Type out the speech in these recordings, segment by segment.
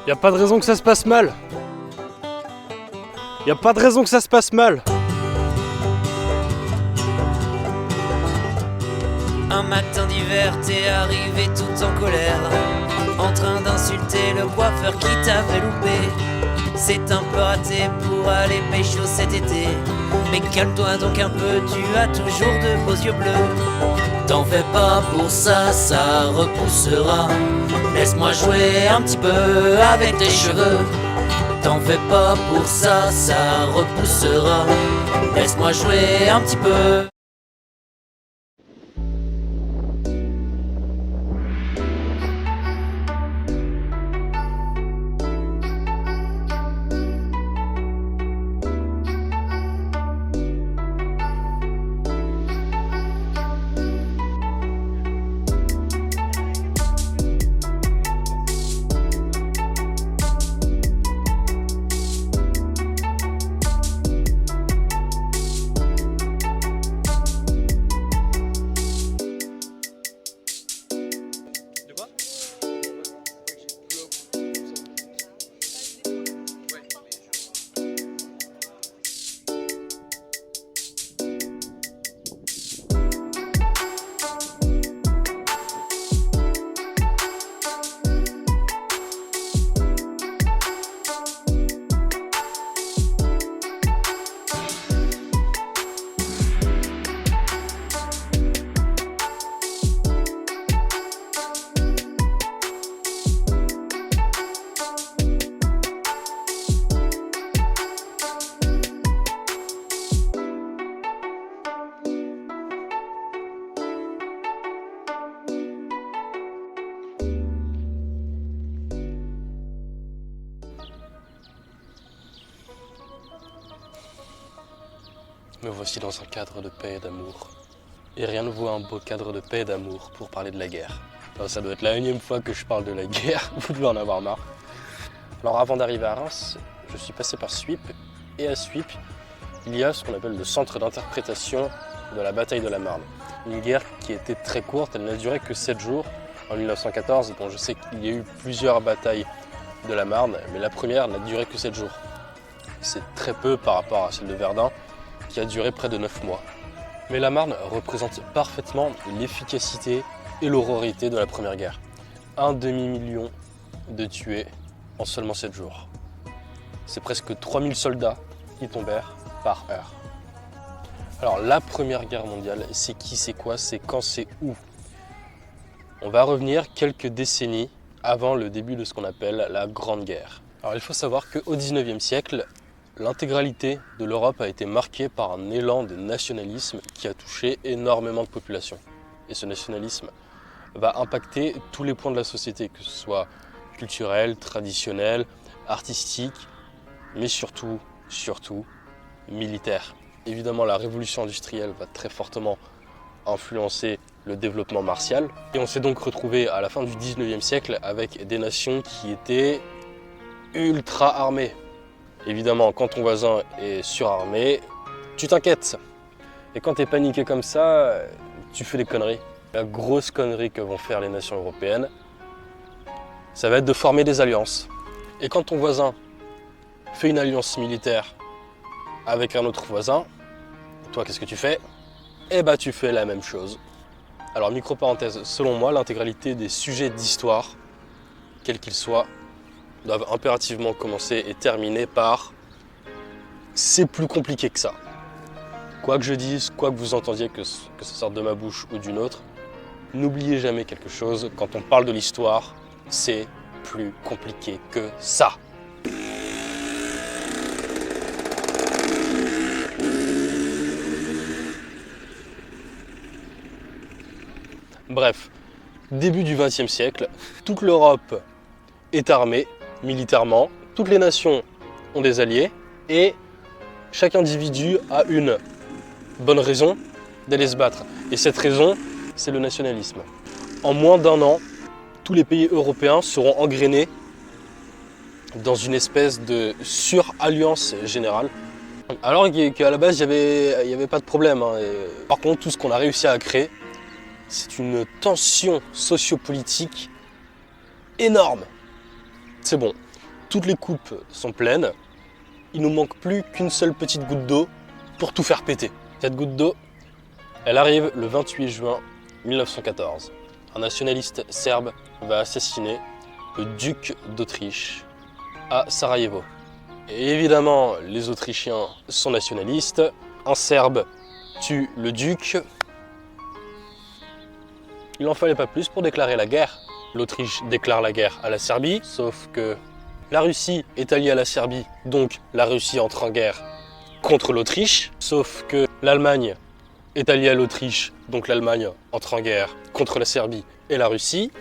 Y a pas de raison que ça se passe mal. Y a pas de raison que ça se passe mal. Un matin d'hiver, t'es arrivé tout en colère, en train d'insulter le coiffeur qui t'avait loupé. C'est un peu raté pour aller pécho cet été, mais calme-toi donc un peu, tu as toujours de beaux yeux bleus. T'en fais pas pour ça, ça repoussera. Laisse-moi jouer un petit peu avec tes cheveux. T'en fais pas pour ça, ça repoussera. Laisse-moi jouer un petit peu. Me voici dans un cadre de paix et d'amour. Et rien ne vaut un beau cadre de paix et d'amour pour parler de la guerre. Alors, ça doit être la énième fois que je parle de la guerre, vous devez en avoir marre. Alors avant d'arriver à Reims, je suis passé par Suippes, et à Suippes, il y a ce qu'on appelle le centre d'interprétation de la bataille de la Marne. Une guerre qui était très courte, elle n'a duré que 7 jours en 1914. Bon, je sais qu'il y a eu plusieurs batailles de la Marne, mais la première n'a duré que 7 jours. C'est très peu par rapport à celle de Verdun, qui a duré près de 9 mois. Mais la Marne représente parfaitement l'efficacité et l'horrorité de la Première Guerre. 1 demi-million de tués en seulement 7 jours. C'est presque 3000 soldats qui tombèrent par heure. Alors la Première Guerre mondiale, c'est qui, c'est quoi, c'est quand, c'est où? On va revenir quelques décennies avant le début de ce qu'on appelle la Grande Guerre. Alors il faut savoir qu'au XIXe siècle, l'intégralité de l'Europe a été marquée par un élan de nationalisme qui a touché énormément de populations. Et ce nationalisme va impacter tous les points de la société, que ce soit culturel, traditionnel, artistique, mais surtout militaire. Évidemment, la révolution industrielle va très fortement influencer le développement martial. Et on s'est donc retrouvé à la fin du 19e siècle avec des nations qui étaient ultra armées. Évidemment, quand ton voisin est surarmé, tu t'inquiètes. Et quand tu es paniqué comme ça, tu fais des conneries. La grosse connerie que vont faire les nations européennes, ça va être de former des alliances. Et quand ton voisin fait une alliance militaire avec un autre voisin, toi, qu'est-ce que tu fais? Eh ben, tu fais la même chose. Alors, micro-parenthèse, selon moi, l'intégralité des sujets d'histoire, quels qu'ils soient, doivent impérativement commencer et terminer par « c'est plus compliqué que ça ». Quoi que je dise, quoi que vous entendiez, que ça sorte de ma bouche ou d'une autre, n'oubliez jamais quelque chose, quand on parle de l'histoire, c'est plus compliqué que ça. Bref, début du XXe siècle, toute l'Europe est armée militairement, toutes les nations ont des alliés et chaque individu a une bonne raison d'aller se battre. Et cette raison, c'est le nationalisme. En moins d'1 an, tous les pays européens seront engrainés dans une espèce de sur-alliance générale. Alors qu'à la base, il n'y avait pas de problème. Par contre, tout ce qu'on a réussi à créer, c'est une tension sociopolitique énorme. C'est bon, toutes les coupes sont pleines. Il nous manque plus qu'une seule petite goutte d'eau pour tout faire péter. Cette goutte d'eau, elle arrive le 28 juin 1914. Un nationaliste serbe va assassiner le duc d'Autriche à Sarajevo. Et évidemment, les Autrichiens sont nationalistes. Un Serbe tue le duc. Il n'en fallait pas plus pour déclarer la guerre. L'Autriche déclare la guerre à la Serbie, sauf que la Russie est alliée à la Serbie, donc la Russie entre en guerre contre l'Autriche, sauf que l'Allemagne est alliée à l'Autriche, donc l'Allemagne entre en guerre contre la Serbie et la Russie,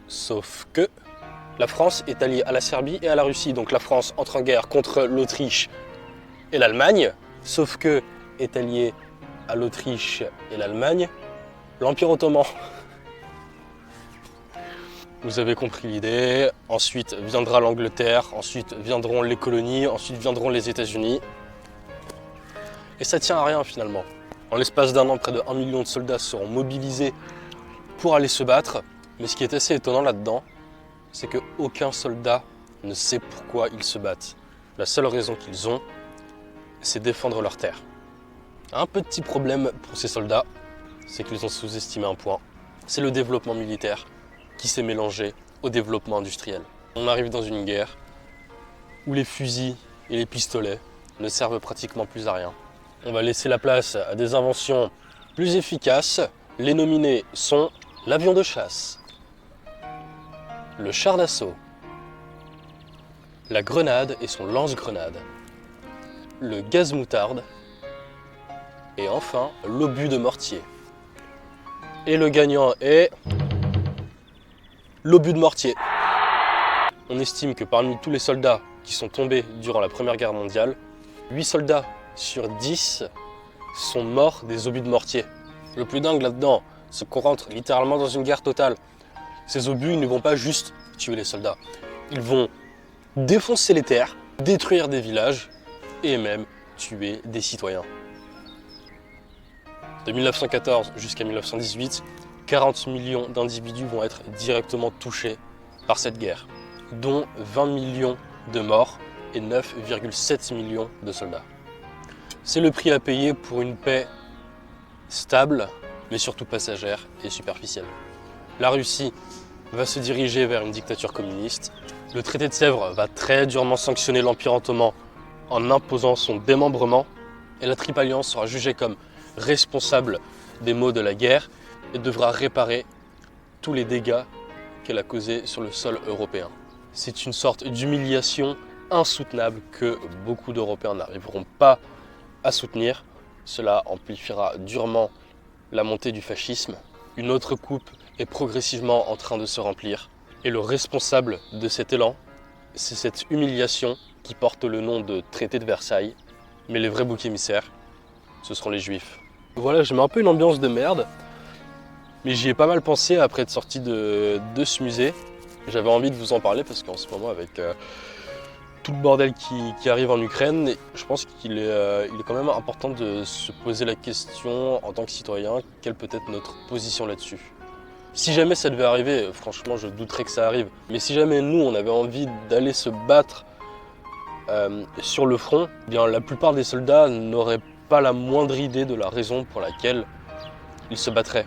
sauf que la France est alliée à la Serbie et à la Russie, donc la France entre en guerre contre l'Autriche et l'Allemagne, sauf que est alliée à l'Autriche et l'Allemagne l'Empire ottoman. Vous avez compris l'idée. Ensuite viendra l'Angleterre, ensuite viendront les colonies, ensuite viendront les États-Unis. Et ça tient à rien finalement. En l'espace d'un an, près de 1 million de soldats seront mobilisés pour aller se battre. Mais ce qui est assez étonnant là-dedans, c'est qu'aucun soldat ne sait pourquoi ils se battent. La seule raison qu'ils ont, c'est défendre leur terre. Un petit problème pour ces soldats, c'est qu'ils ont sous-estimé un point. C'est le développement militaire qui s'est mélangé au développement industriel. On arrive dans une guerre où les fusils et les pistolets ne servent pratiquement plus à rien. On va laisser la place à des inventions plus efficaces. Les nominés sont l'avion de chasse, le char d'assaut, la grenade et son lance-grenade, le gaz moutarde et enfin l'obus de mortier. Et le gagnant est l'obus de mortier. On estime que parmi tous les soldats qui sont tombés durant la Première Guerre mondiale, 8 soldats sur 10 sont morts des obus de mortier. Le plus dingue là-dedans, c'est qu'on rentre littéralement dans une guerre totale. Ces obus, ils ne vont pas juste tuer les soldats. Ils vont défoncer les terres, détruire des villages et même tuer des citoyens. De 1914 jusqu'à 1918, 40 millions d'individus vont être directement touchés par cette guerre, dont 20 millions de morts et 9,7 millions de soldats. C'est le prix à payer pour une paix stable, mais surtout passagère et superficielle. La Russie va se diriger vers une dictature communiste. Le traité de Sèvres va très durement sanctionner l'Empire ottoman en imposant son démembrement. Et la Triple Alliance sera jugée comme responsable des maux de la guerre et devra réparer tous les dégâts qu'elle a causés sur le sol européen. C'est une sorte d'humiliation insoutenable que beaucoup d'Européens n'arriveront pas à soutenir. Cela amplifiera durement la montée du fascisme. Une autre coupe est progressivement en train de se remplir. Et le responsable de cet élan, c'est cette humiliation qui porte le nom de traité de Versailles. Mais les vrais boucs émissaires, ce seront les Juifs. Voilà, je mets un peu une ambiance de merde. Mais j'y ai pas mal pensé après être sorti de ce musée. J'avais envie de vous en parler parce qu'en ce moment, avec tout le bordel qui arrive en Ukraine, je pense qu'il est quand même important de se poser la question en tant que citoyen, quelle peut être notre position là-dessus. Si jamais ça devait arriver, franchement je douterais que ça arrive, mais si jamais nous on avait envie d'aller se battre sur le front, eh bien la plupart des soldats n'auraient pas la moindre idée de la raison pour laquelle ils se battraient.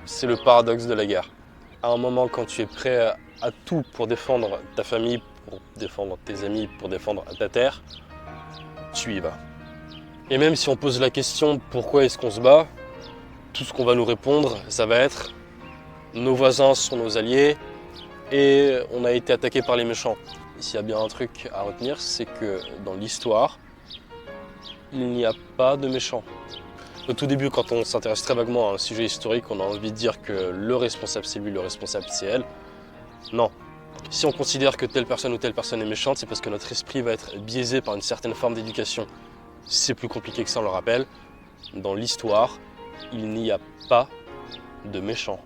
C'est le paradoxe de la guerre. À un moment, quand tu es prêt à tout pour défendre ta famille, pour défendre tes amis, pour défendre ta terre, tu y vas. Et même si on pose la question pourquoi est-ce qu'on se bat, tout ce qu'on va nous répondre, ça va être nos voisins sont nos alliés et on a été attaqué par les méchants. Et s'il y a bien un truc à retenir, c'est que dans l'histoire, il n'y a pas de méchants. Au tout début, quand on s'intéresse très vaguement à un sujet historique, on a envie de dire que le responsable c'est lui, le responsable c'est elle. Non. Si on considère que telle personne ou telle personne est méchante, c'est parce que notre esprit va être biaisé par une certaine forme d'éducation. C'est plus compliqué que ça, on le rappelle. Dans l'histoire, il n'y a pas de méchants.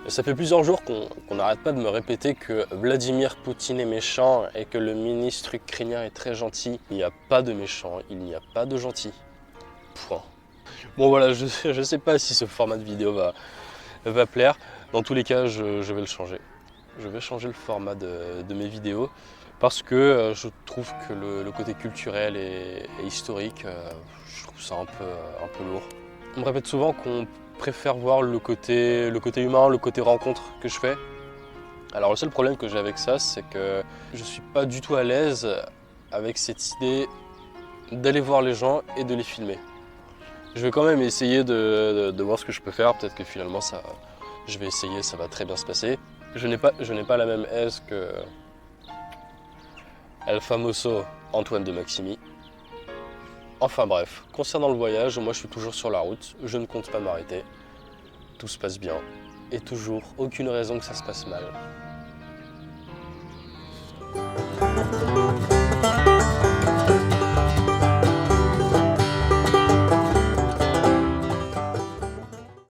Ça fait plusieurs jours qu'on n'arrête pas de me répéter que Vladimir Poutine est méchant et que le ministre ukrainien est très gentil. Il n'y a pas de méchants, il n'y a pas de gentils. Point. Bon voilà, je sais pas si ce format de vidéo va plaire. Dans tous les cas, je vais le changer. je vais changer le format de mes vidéos parce que je trouve que le côté culturel et historique, je trouve ça un peu lourd. On me répète souvent qu'on préfère voir le côté humain, le côté rencontre que je fais. Alors le seul problème que j'ai avec ça, c'est que je suis pas du tout à l'aise avec cette idée d'aller voir les gens et de les filmer. Je vais quand même essayer de voir ce que je peux faire, peut-être que finalement je vais essayer, ça va très bien se passer. Je n'ai pas la même aise que El Famoso Antoine de Maximi. Enfin bref, concernant le voyage, moi je suis toujours sur la route, je ne compte pas m'arrêter. Tout se passe bien, et toujours aucune raison que ça se passe mal.